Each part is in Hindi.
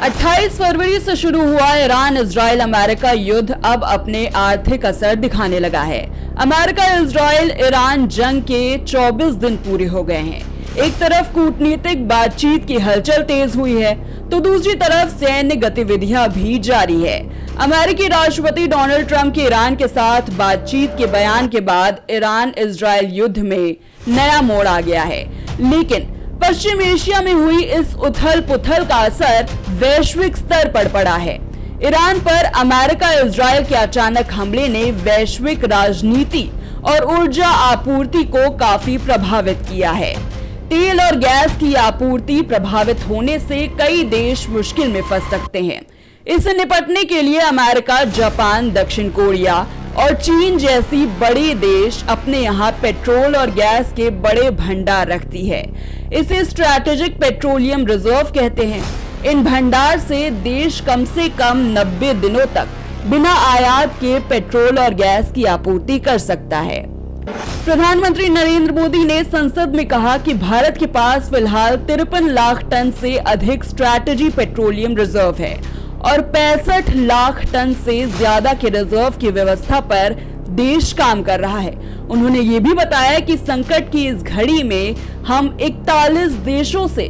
28 फरवरी से शुरू हुआ ईरान इजराइल अमेरिका युद्ध अब अपने आर्थिक असर दिखाने लगा है। अमेरिका इजराइल ईरान जंग के 24 दिन पूरे हो गए हैं। एक तरफ कूटनीतिक बातचीत की हलचल तेज हुई है तो दूसरी तरफ सैन्य गतिविधियां भी जारी है। अमेरिकी राष्ट्रपति डोनाल्ड ट्रंप के ईरान के साथ बातचीत के बयान के बाद ईरान इजराइल युद्ध में नया मोड़ आ गया है, लेकिन पश्चिम एशिया में हुई इस उथल पुथल का असर वैश्विक स्तर पर पड़ा है। ईरान पर अमेरिका इजराइल के अचानक हमले ने वैश्विक राजनीति और ऊर्जा आपूर्ति को काफी प्रभावित किया है। तेल और गैस की आपूर्ति प्रभावित होने से कई देश मुश्किल में फंस सकते हैं। इससे निपटने के लिए अमेरिका, जापान, दक्षिण कोरिया और चीन जैसी बड़े देश अपने यहाँ पेट्रोल और गैस के बड़े भंडार रखती है। इसे स्ट्रैटेजिक पेट्रोलियम रिजर्व कहते हैं। इन भंडार से देश कम से कम 90 दिनों तक बिना आयात के पेट्रोल और गैस की आपूर्ति कर सकता है। प्रधानमंत्री नरेंद्र मोदी ने संसद में कहा कि भारत के पास फिलहाल 53 लाख टन से अधिक स्ट्रैटेजी पेट्रोलियम रिजर्व है और 65 लाख टन से ज्यादा के रिजर्व की व्यवस्था पर देश काम कर रहा है। उन्होंने ये भी बताया कि संकट की इस घड़ी में हम 41 देशों से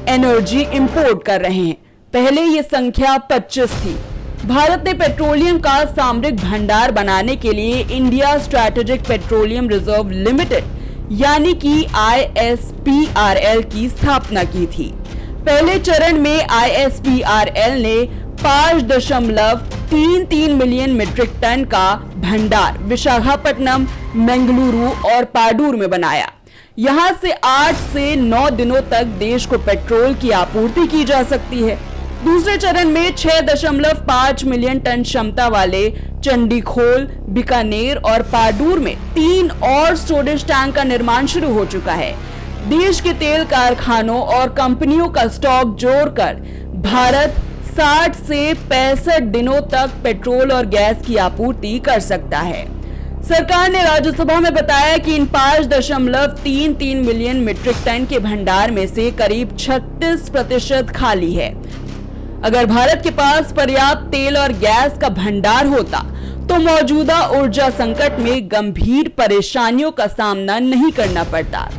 एनर्जी इंपोर्ट कर रहे हैं। पहले ये संख्या 25 थी। भारत ने पेट्रोलियम का सामरिक भंडार बनाने के लिए India strategic petroleum reserve limited यानी कि ISPRL की स्थापना की थी। पहले चरण में ISPRL ने 5.33 मिलियन मीट्रिक टन का भंडार विशाखापट्टनम, मंगलुरु और पाडूर में बनाया। यहां से 8 से 9 दिनों तक देश को पेट्रोल की आपूर्ति की जा सकती है। दूसरे चरण में 6.5 मिलियन टन क्षमता वाले चंडीखोल, बीकानेर और पाडूर में 3 और स्टोरेज टैंक का निर्माण शुरू हो चुका है। देश के तेल कारखानों और कंपनियों का स्टॉक जोड़कर भारत 60 से 65 दिनों तक पेट्रोल और गैस की आपूर्ति कर सकता है। सरकार ने राज्यसभा में बताया कि इन 5.33 मिलियन मीट्रिक टन के भंडार में से करीब 36% खाली है। अगर भारत के पास पर्याप्त तेल और गैस का भंडार होता तो मौजूदा ऊर्जा संकट में गंभीर परेशानियों का सामना नहीं करना पड़ता।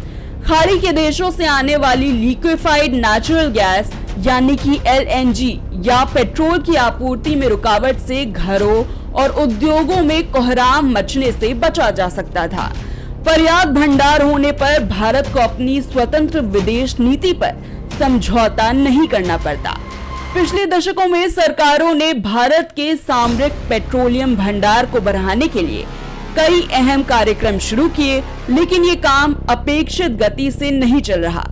खाड़ी के देशों से आने वाली लिक्विफाइड नेचुरल गैस यानी कि LNG या पेट्रोल की आपूर्ति में रुकावट से घरों और उद्योगों में कोहराम मचने से बचा जा सकता था। पर्याप्त भंडार होने पर भारत को अपनी स्वतंत्र विदेश नीति पर समझौता नहीं करना पड़ता। पिछले दशकों में सरकारों ने भारत के सामरिक पेट्रोलियम भंडार को बढ़ाने के लिए कई अहम कार्यक्रम शुरू किए, लेकिन ये काम अपेक्षित गति से नहीं चल रहा।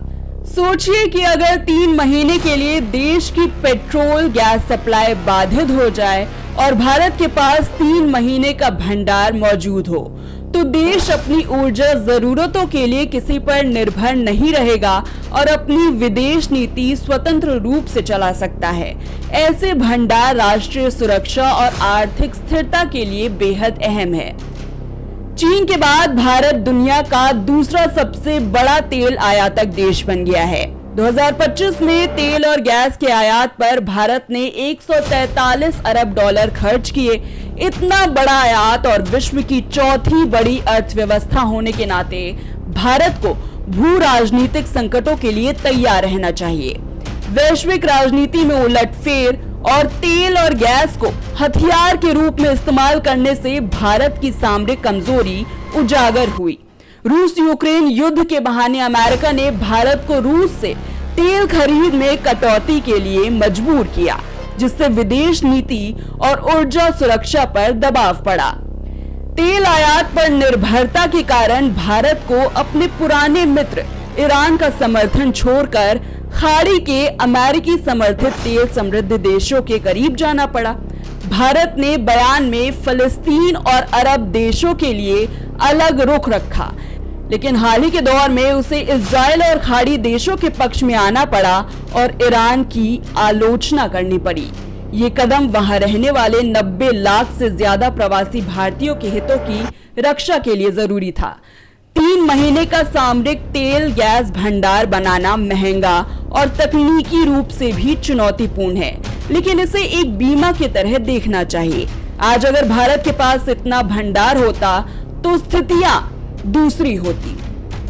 सोचिए कि अगर 3 महीने के लिए देश की पेट्रोल गैस सप्लाई बाधित हो जाए और भारत के पास 3 महीने का भंडार मौजूद हो तो देश अपनी ऊर्जा जरूरतों के लिए किसी पर निर्भर नहीं रहेगा और अपनी विदेश नीति स्वतंत्र रूप से चला सकता है। ऐसे भंडार राष्ट्रीय सुरक्षा और आर्थिक स्थिरता के लिए बेहद अहम है। चीन के बाद भारत दुनिया का दूसरा सबसे बड़ा तेल आयातक देश बन गया है। 2025 में तेल और गैस के आयात पर भारत ने 143 अरब डॉलर खर्च किए। इतना बड़ा आयात और विश्व की चौथी बड़ी अर्थव्यवस्था होने के नाते भारत को भू राजनीतिक संकटों के लिए तैयार रहना चाहिए। वैश्विक राजनीति में उलटफेर और तेल और गैस को हथियार के रूप में इस्तेमाल करने से भारत की सामरिक कमजोरी उजागर हुई। रूस यूक्रेन युद्ध के बहाने अमेरिका ने भारत को रूस से तेल खरीद में कटौती के लिए मजबूर किया, जिससे विदेश नीति और ऊर्जा सुरक्षा पर दबाव पड़ा। तेल आयात पर निर्भरता के कारण भारत को अपने पुराने मित्र ईरान का समर्थन छोड़कर खाड़ी के अमेरिकी समर्थित तेल समृद्ध देशों के करीब जाना पड़ा। भारत ने बयान में फिलिस्तीन और अरब देशों के लिए अलग रुख रखा, लेकिन हाल ही के दौर में उसे इजराइल और खाड़ी देशों के पक्ष में आना पड़ा और ईरान की आलोचना करनी पड़ी। ये कदम वहां रहने वाले 90 लाख से ज्यादा प्रवासी भारतीयों के हितों की रक्षा के लिए जरूरी था। 3 महीने का सामरिक तेल गैस भंडार बनाना महंगा और तकनीकी रूप से भी चुनौतीपूर्ण है, लेकिन इसे एक बीमा की तरह देखना चाहिए। आज अगर भारत के पास इतना भंडार होता तो स्थितियां दूसरी होती।